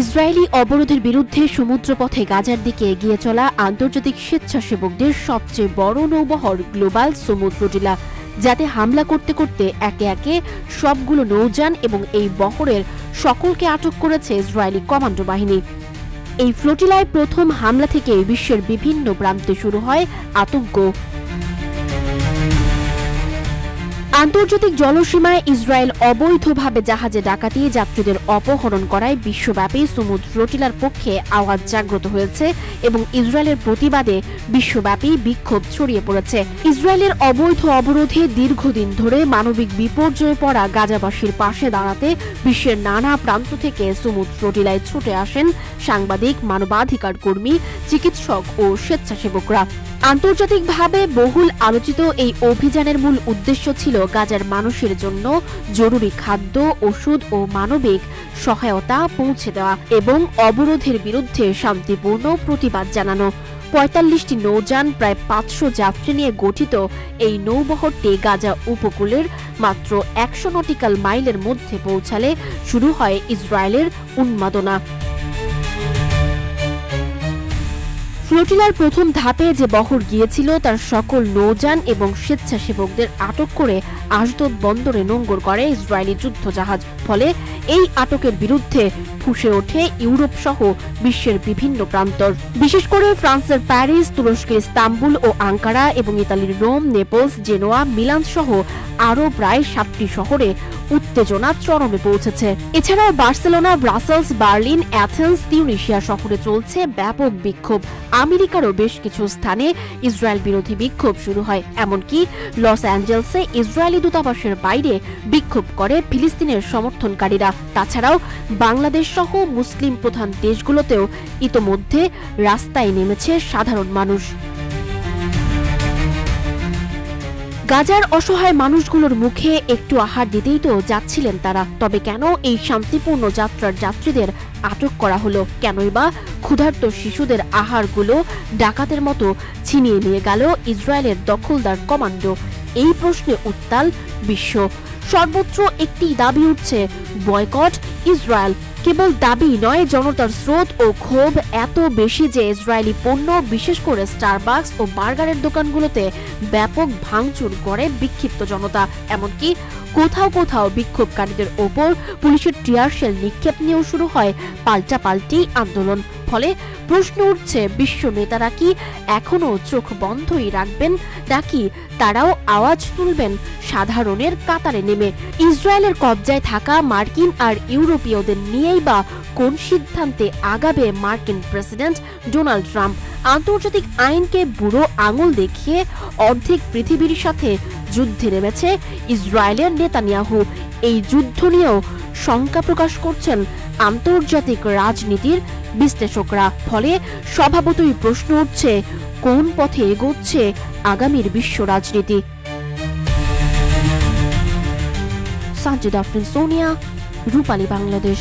Israeli অবরোধের বিরুদ্ধে সমুদ্রপথে গাজার দিকে এগিয়ে চলা আন্তর্জাতিক স্বেচ্ছাসেবকদের সবচেয়ে বড় নৌবহর গ্লোবাল সমুদ্র ফ্লোটিলা, যাতে হামলা করতে করতে একে একে সবগুলো নৌযান এবং এই বহরের সকলকে আটক করেছে ইসরায়েলি কমান্ডো বাহিনী। এই ফ্লোটিলায় প্রথম হামলা থেকে বিশ্বের বিভিন্ন প্রান্তে শুরু হয় আতঙ্ক। আন্তর্জাতিক জলসীমায় ইসরায়েল অবৈধভাবে জাহাজে ডাকাতি, যাত্রীদের অপহরণ করায় বিশ্বব্যাপী সমুদ্র ফ্লোটিলার পক্ষে আওয়াজ জাগ্রত হয়েছে এবং ইসরায়েলের প্রতিবাদে বিশ্বব্যাপী বিক্ষোভ ছড়িয়ে পড়েছে। ইসরায়েলের অবৈধ অবরোধে দীর্ঘদিন ধরে মানবিক বিপর্যয়ে পড়া গাজাবাসীর পাশে দাঁড়াতে বিশ্বের নানা প্রান্ত থেকে সমুদ্র ফ্লোটিলায় ছুটে আসেন সাংবাদিক, মানবাধিকার কর্মী, চিকিৎসক ও স্বেচ্ছাসেবকরা। আন্তর্জাতিকভাবে বহুল আলোচিত এই অভিযানের মূল উদ্দেশ্য ছিল গাজার মানুষের জন্য জরুরি খাদ্য, ওষুধ ও মানবিক সহায়তা পৌঁছে দেওয়া এবং অবরোধের বিরুদ্ধে শান্তিপূর্ণ প্রতিবাদ জানানো। ৪৫টি নৌযান, প্রায় ৫০০ যাত্রী নিয়ে গঠিত এই নৌবহরটি গাজা উপকূলের মাত্র ১০০ নটিক্যাল মাইলের মধ্যে পৌঁছালে শুরু হয় ইসরায়েলের উন্মাদনা। ফ্লোটিলার প্রথম ধাপে যে বহর গিয়েছিল তার সকল নৌযান এবং স্বেচ্ছাসেবকদের আটক করে আশদোদ বন্দরে নোঙ্গর করে ইসরায়েলি যুদ্ধজাহাজ। ফলে এই আটকের বিরুদ্ধে ফুঁসে ওঠে ইউরোপ সহ বিশ্বের বিভিন্ন প্রান্তর, বিশেষ করে ফ্রান্সের প্যারিস, তুরস্কের ইস্তাম্বুল ও আঙ্কারা এবং ইতালির রোম, নেপলস, জেনোয়া, মিলান সহ আরও প্রায় ৭টি শহরে উত্তেজনা চরমে পৌঁছেছে। এছাড়াও Barcelona, Brussels, Berlin, Athens, Tunisia শহরে চলছে ব্যাপক বিক্ষোভ। আমেরিকারও বেশ কিছু স্থানে ইসরায়েল বিরোধী বিক্ষোভ শুরু হয়। এমনকি লস অ্যাঞ্জেলসে ইসরায়েলি দূতাবাসের বাইরে বিক্ষোভ করে ফিলিস্তিনের সমর্থনকারীরা। তাছাড়াও বাংলাদেশ সহ মুসলিম প্রধান দেশগুলোতেও ইতোমধ্যে রাস্তায় নেমেছে সাধারণ মানুষ। গাজার অসহায় মানুষগুলোর মুখে একটু আহার দিতেই তো যাচ্ছিলেন তারা। তবে কেন এই শান্তিপূর্ণ যাত্রার যাত্রীদের আটক করা হলো? কেনই বা ক্ষুধার্ত শিশুদের আহারগুলো ডাকাতের মতো ছিনিয়ে নিয়ে গেল ইসরায়েলের দখলদার কমান্ডো? এই প্রশ্নে উত্তাল বিশ্ব। সর্বত্র একটি দাবি উঠছে, বয়কট ইসরায়েল। কেবল দাবি নয়, জনতার স্রোত ও ক্ষোভ এত বেশি যে ইসরায়েলি পণ্য, বিশেষ করে স্টারবাকস ও বার্গারের দোকানগুলোতে ব্যাপক ভাঙচুর করে বিক্ষিপ্ত জনতা। এমনকি কোথাও কোথাও বিক্ষোভকারীদের ওপর পুলিশের টিয়ার শেল নিক্ষেপ নিয়েও শুরু হয় পাল্টাপাল্টি আন্দোলন। ফলে প্রশ্ন উঠছে, বিশ্ব নেতারা কি এখনো চোখ বন্ধই রাখবেন, নাকি তারাও আওয়াজ তুলবেন সাধারণের কাতারে নেমে? ইসরায়েলের কবজায় থাকা মার্কিন আর ইউরোপীয়দের নিয়েই বা কোন সিদ্ধান্তে আগাবে মার্কিন প্রেসিডেন্ট ডোনাল্ড ট্রাম্প? আন্তর্জাতিক আইনকে বুড়ো আঙুল দেখিয়ে অর্ধেক পৃথিবীর সাথে যুদ্ধে নেমেছে ইসরায়েলের নেতানিয়াহু। এই যুদ্ধ নিয়েও শঙ্কা প্রকাশ করছেন আন্তর্জাতিক রাজনীতির বিশ্লেষকরা। ফলে স্বভাবতই প্রশ্ন উঠছে, কোন পথে এগোচ্ছে আগামীর বিশ্ব রাজনীতি? সাজ্জাদ আফরিন, সোনিয়া, রূপালী, বাংলাদেশ।